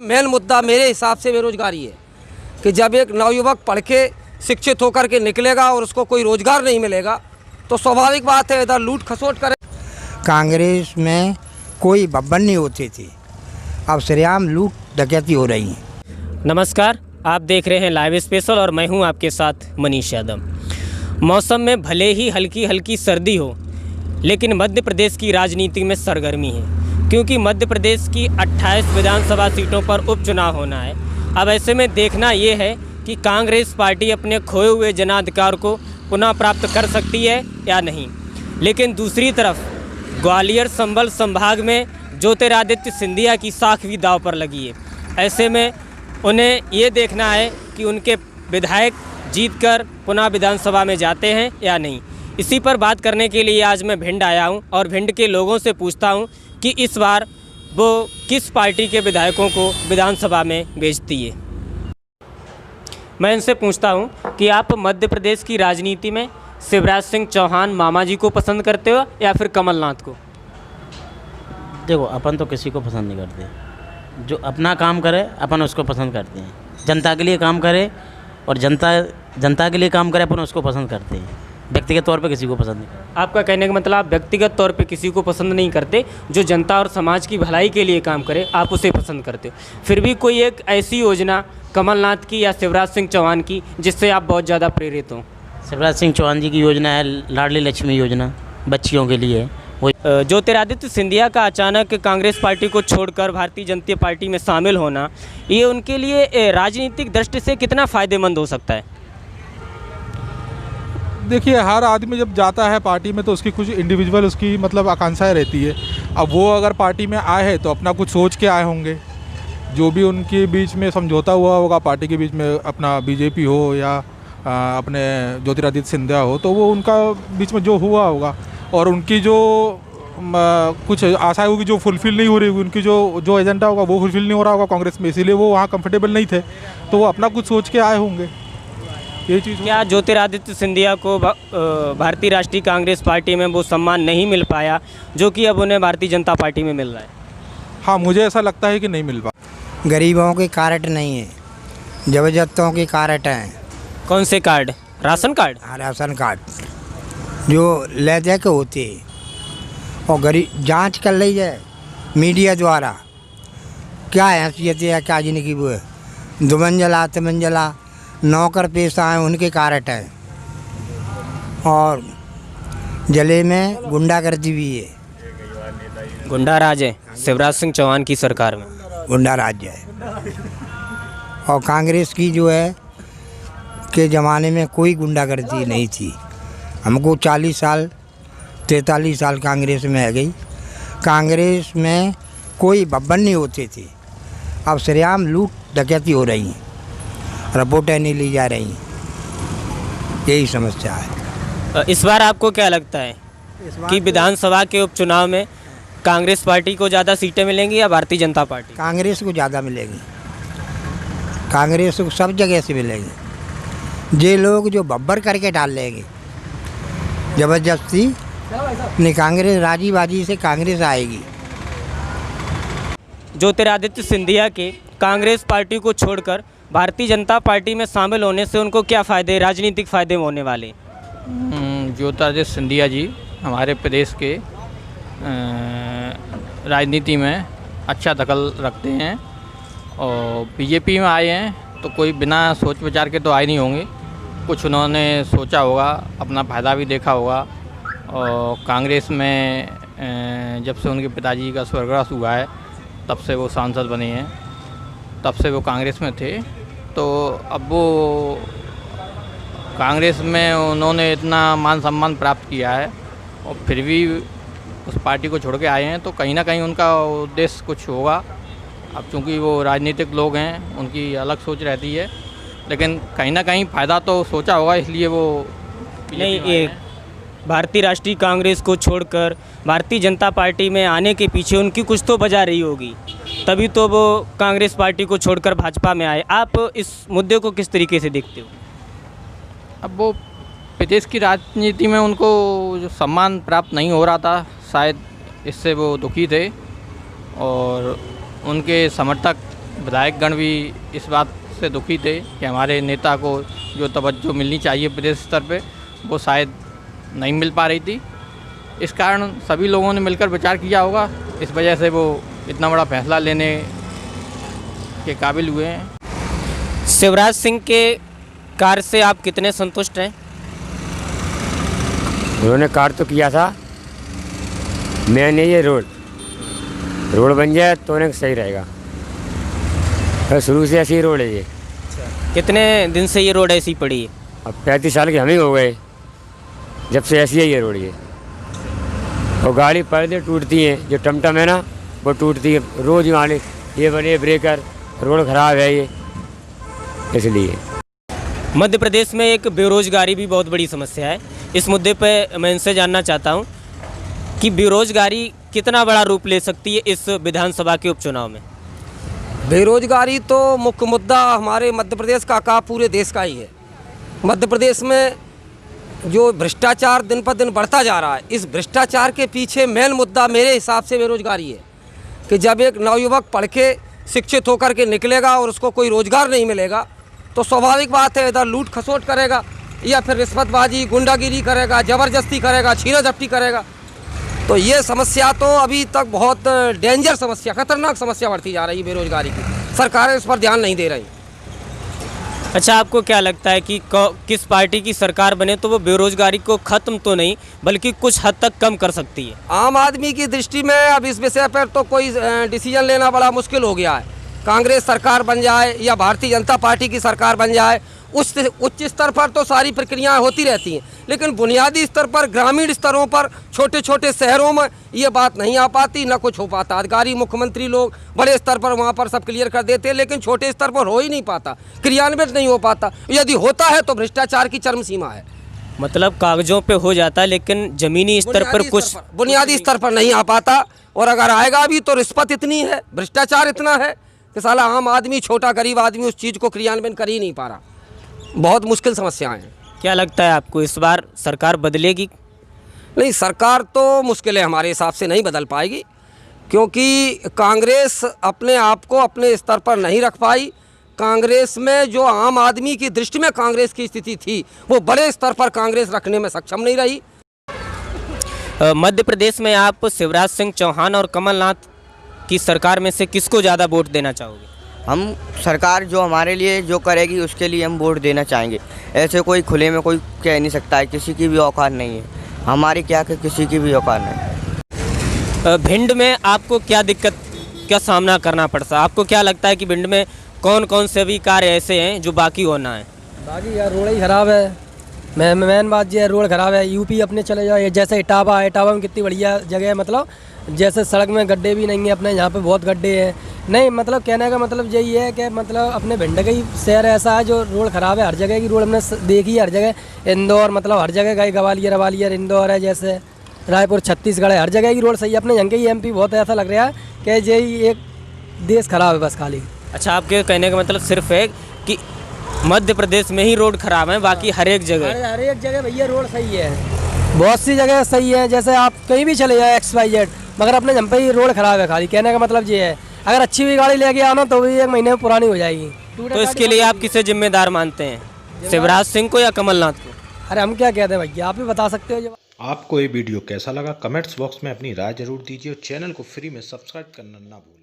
Main मुद्दा मेरे हिसाब से बेरोजगारी है कि जब एक नवयुवक पढ़ के शिक्षित होकर के निकलेगा और उसको कोई रोजगार नहीं मिलेगा तो स्वाभाविक बात है इधर लूट खसोट करे। कांग्रेस में कोई बब्बन नहीं होते थे, अब सरेआम लूट डकैती हो रही है। नमस्कार, आप देख रहे हैं लाइव स्पेशल और मैं हूं आपके साथ मनीष यादव। मौसम में भले ही हल्की हल्की सर्दी हो, लेकिन मध्य प्रदेश की राजनीति में सरगर्मी है, क्योंकि मध्य प्रदेश की 28 विधानसभा सीटों पर उपचुनाव होना है। अब ऐसे में देखना ये है कि कांग्रेस पार्टी अपने खोए हुए जनाधिकार को पुनः प्राप्त कर सकती है या नहीं। लेकिन दूसरी तरफ ग्वालियर संभल संभाग में ज्योतिरादित्य सिंधिया की साख भी दांव पर लगी है। ऐसे में उन्हें ये देखना है कि उनके विधायक जीतकर पुनः विधानसभा में जाते हैं या नहीं। इसी पर बात करने के लिए आज मैं भिंड आया हूं और भिंड के लोगों से पूछता हूं कि इस बार वो किस पार्टी के विधायकों को विधानसभा में भेजती है। मैं इनसे पूछता हूं कि आप मध्य प्रदेश की राजनीति में शिवराज सिंह चौहान मामा जी को पसंद करते हो या फिर कमलनाथ को? देखो, अपन तो किसी को पसंद नहीं करते। जो अपना काम करे अपन उसको पसंद करते हैं। जनता के लिए काम करे और जनता के लिए काम करे अपन उसको पसंद करते हैं। व्यक्तिगत तौर पे किसी को पसंद नहीं करते। आपका कहने का मतलब आप व्यक्तिगत तौर पे किसी को पसंद नहीं करते, जो जनता और समाज की भलाई के लिए काम करे आप उसे पसंद करते हो। फिर भी कोई एक ऐसी योजना कमलनाथ की या शिवराज सिंह चौहान की जिससे आप बहुत ज़्यादा प्रेरित हों? शिवराज सिंह चौहान जी की योजना है लाडली लक्ष्मी योजना, बच्चियों के लिए। वो ज्योतिरादित्य सिंधिया का अचानक कांग्रेस पार्टी को छोड़कर भारतीय जनता पार्टी में शामिल होना, ये उनके लिए राजनीतिक दृष्टि से कितना फ़ायदेमंद हो सकता है? देखिए, हर आदमी जब जाता है पार्टी में तो उसकी कुछ इंडिविजुअल उसकी मतलब आकांक्षाएं रहती है। अब वो अगर पार्टी में आए हैं तो अपना कुछ सोच के आए होंगे। जो भी उनके बीच में समझौता हुआ होगा पार्टी के बीच में, अपना बीजेपी हो या अपने ज्योतिरादित्य सिंधिया हो, तो वो उनका बीच में जो हुआ होगा और उनकी जो कुछ आशाएं होगी जो फुलफ़िल नहीं हो रही होगी, उनकी जो एजेंडा होगा वो फुलफ़िल नहीं हो रहा होगा कांग्रेस में, इसीलिए वो वहाँ कंफर्टेबल नहीं थे, तो वो अपना कुछ सोच के आए होंगे। ये चीज़ क्या ज्योतिरादित्य सिंधिया को भारतीय राष्ट्रीय कांग्रेस पार्टी में वो सम्मान नहीं मिल पाया जो कि अब उन्हें भारतीय जनता पार्टी में मिल रहा है? हाँ, मुझे ऐसा लगता है कि नहीं मिल पा। गरीबों के कार्ड नहीं है, जबरदस्तों के कार्ड हैं। कौन से कार्ड? Ration card? हाँ, राशन कार्ड जो ले दे के होते हैं और गरीब जांच कर ली जाए मीडिया द्वारा, क्या हैसियत है, क्या जिनकी वो है, दुमंजला तिमंजला नौकर पेशा हैं उनके कार्ड हैं, और जिले में गुंडागर्दी भी है। गुंडा राज है शिवराज सिंह चौहान की सरकार में, गुंडा राज्य है। और कांग्रेस की जो है के ज़माने में कोई गुंडागर्दी नहीं थी। हमको 40 साल 43 साल कांग्रेस में है गई। कांग्रेस में कोई बब्बन नहीं होते थे, अब सरेआम लूट डकैती हो रही हैं, रिपोर्टें नहीं ली जा रही, यही समस्या है। इस बार आपको क्या लगता है कि विधानसभा के उपचुनाव में कांग्रेस पार्टी को ज़्यादा सीटें मिलेंगी या भारतीय जनता पार्टी? कांग्रेस को ज़्यादा मिलेगी, कांग्रेस को सब जगह से मिलेगी। ये लोग जो बब्बर करके डाल लेंगे ज़बरदस्ती, नहीं कांग्रेस राजी बाजी से कांग्रेस आएगी। ज्योतिरादित्य सिंधिया के कांग्रेस पार्टी को छोड़कर भारतीय जनता पार्टी में शामिल होने से उनको क्या फ़ायदे, राजनीतिक फ़ायदे होने वाले? ज्योतिरादित्य सिंधिया जी हमारे प्रदेश के राजनीति में अच्छा दखल रखते हैं और बीजेपी में आए हैं तो कोई बिना सोच विचार के तो आए नहीं होंगे। कुछ उन्होंने सोचा होगा, अपना फ़ायदा भी देखा होगा। और कांग्रेस में जब से उनके पिताजी का स्वर्गवास हुआ है तब से वो सांसद बने हैं, तब से वो कांग्रेस में थे। तो अब वो कांग्रेस में उन्होंने इतना मान सम्मान प्राप्त किया है और फिर भी उस पार्टी को छोड़ के आए हैं, तो कहीं ना कहीं उनका उद्देश्य कुछ होगा। अब चूँकि वो राजनीतिक लोग हैं, उनकी अलग सोच रहती है, लेकिन कहीं ना कहीं फ़ायदा तो सोचा होगा, इसलिए वो नहीं, ये भारतीय राष्ट्रीय कांग्रेस को छोड़कर भारतीय जनता पार्टी में आने के पीछे उनकी कुछ तो वजह रही होगी, तभी तो वो कांग्रेस पार्टी को छोड़कर भाजपा में आए। आप इस मुद्दे को किस तरीके से देखते हो? अब वो प्रदेश की राजनीति में उनको जो सम्मान प्राप्त नहीं हो रहा था, शायद इससे वो दुखी थे और उनके समर्थक विधायकगण भी इस बात से दुखी थे कि हमारे नेता को जो तवज्जो मिलनी चाहिए प्रदेश स्तर पे वो शायद नहीं मिल पा रही थी। इस कारण सभी लोगों ने मिलकर विचार किया होगा, इस वजह से वो इतना बड़ा फैसला लेने के काबिल हुए हैं। शिवराज सिंह के कार्य से आप कितने संतुष्ट हैं? उन्होंने कार्य तो किया था, मैंने ये रोड बन जाए तो उन्हें सही रहेगा। तो शुरू से ऐसी रोड है ये। कितने दिन से ये रोड ऐसी पड़ी है? अब 35 साल के हम ही हो गए जब से ऐसी है ये रोड ये। और गाड़ी पहले टूटती हैं, जो टमटम है ना वो टूटती है रोज़। गाड़ी ये बने ब्रेकर, रोड ख़राब है ये, इसलिए। मध्य प्रदेश में एक बेरोजगारी भी बहुत बड़ी समस्या है। इस मुद्दे पे मैं इनसे जानना चाहता हूँ कि बेरोजगारी कितना बड़ा रूप ले सकती है इस विधानसभा के उपचुनाव में? बेरोजगारी तो मुख्य मुद्दा हमारे मध्य प्रदेश का पूरे देश का ही है। मध्य प्रदेश में जो भ्रष्टाचार दिन पर दिन बढ़ता जा रहा है, इस भ्रष्टाचार के पीछे मेन मुद्दा मेरे हिसाब से बेरोजगारी है। कि जब एक नवयुवक पढ़ के शिक्षित होकर के निकलेगा और उसको कोई रोज़गार नहीं मिलेगा तो स्वाभाविक बात है इधर लूट खसोट करेगा या फिर रिश्वतबाजी गुंडागिरी करेगा, ज़बरदस्ती करेगा, छीना झपटी करेगा। तो ये समस्या तो अभी तक बहुत डेंजर समस्या, खतरनाक समस्या बढ़ती जा रही है बेरोजगारी की। सरकारें इस पर ध्यान नहीं दे रही। अच्छा, आपको क्या लगता है कि किस पार्टी की सरकार बने तो वो बेरोजगारी को ख़त्म तो नहीं बल्कि कुछ हद तक कम कर सकती है? आम आदमी की दृष्टि में अब इस विषय पर तो कोई डिसीजन लेना बड़ा मुश्किल हो गया है। कांग्रेस सरकार बन जाए या भारतीय जनता पार्टी की सरकार बन जाए, उच्च स्तर पर तो सारी प्रक्रियाएं होती रहती हैं, लेकिन बुनियादी स्तर पर ग्रामीण स्तरों पर छोटे छोटे शहरों में ये बात नहीं आ पाती, ना कुछ हो पाता। अधिकारी मुख्यमंत्री लोग बड़े स्तर पर वहाँ पर सब क्लियर कर देते हैं, लेकिन छोटे स्तर पर हो ही नहीं पाता, क्रियान्वित नहीं हो पाता। यदि होता है तो भ्रष्टाचार की चरम सीमा है। मतलब कागजों पे हो जाता है लेकिन ज़मीनी स्तर पर कुछ बुनियादी स्तर पर नहीं आ पाता। और अगर आएगा भी तो रिश्वत इतनी है, भ्रष्टाचार इतना है कि साला आम आदमी, छोटा गरीब आदमी उस चीज़ को क्रियान्वयन कर ही नहीं पा रहा। बहुत मुश्किल समस्याएं हैं। क्या लगता है आपको इस बार सरकार बदलेगी? नहीं, सरकार तो मुश्किल है, हमारे हिसाब से नहीं बदल पाएगी, क्योंकि कांग्रेस अपने आप को अपने स्तर पर नहीं रख पाई। कांग्रेस में जो आम आदमी की दृष्टि में कांग्रेस की स्थिति थी वो बड़े स्तर पर कांग्रेस रखने में सक्षम नहीं रही। मध्य प्रदेश में आप शिवराज सिंह चौहान और कमलनाथ की सरकार में से किसको ज़्यादा वोट देना चाहोगे? हम सरकार जो हमारे लिए जो करेगी उसके लिए हम वोट देना चाहेंगे। ऐसे कोई खुले में कोई कह नहीं सकता है, किसी की भी औकात नहीं है। हमारी क्या कि किसी की भी औकात नहीं। भिंड में आपको क्या दिक्कत का सामना करना पड़ता है? आपको क्या लगता है कि भिंड में कौन कौन से भी कार्य ऐसे हैं जो बाकी होना है? बाकी यार रोड ही ख़राब है। मेन बात ये है, रोड ख़राब है। यूपी अपने चले जाओ, जैसे इटावा में कितनी बढ़िया जगह है, मतलब जैसे सड़क में गड्ढे भी नहीं है, अपने यहाँ पे बहुत गड्ढे हैं। नहीं, मतलब कहने का मतलब यही है कि मतलब अपने भिंड का ही शहर ऐसा है जो रोड ख़राब है। हर जगह की रोड हमने देखी है, हर जगह। इंदौर मतलब हर जगह गए, ग्वालियर इंदौर है, जैसे रायपुर छत्तीसगढ़ है, हर जगह की रोड सही है। अपने यहाँ के ही एमपी बहुत ऐसा लग रहा है कि यही एक देश ख़राब है बस खाली। अच्छा, आपके कहने का मतलब सिर्फ है कि मध्य प्रदेश में ही रोड ख़राब है, बाकी हर एक जगह हर एक जगह भैया रोड सही है। बहुत सी जगह सही है, जैसे आप कहीं भी चले जाए XYZ, मगर अपने जम पे ही रोड ख़राब है खाली। कहने का मतलब ये है, अगर अच्छी भी गाड़ी लेके आना तो भी 1 महीने में पुरानी हो जाएगी। तो इसके लिए आप किसे जिम्मेदार मानते हैं, शिवराज सिंह को या कमलनाथ को? अरे हम क्या कहते हैं भैया, आप भी बता सकते हो। जब आपको ये वीडियो कैसा लगा कमेंट्स बॉक्स में अपनी राय जरूर दीजिए और चैनल को फ्री में सब्सक्राइब करना ना भूलें।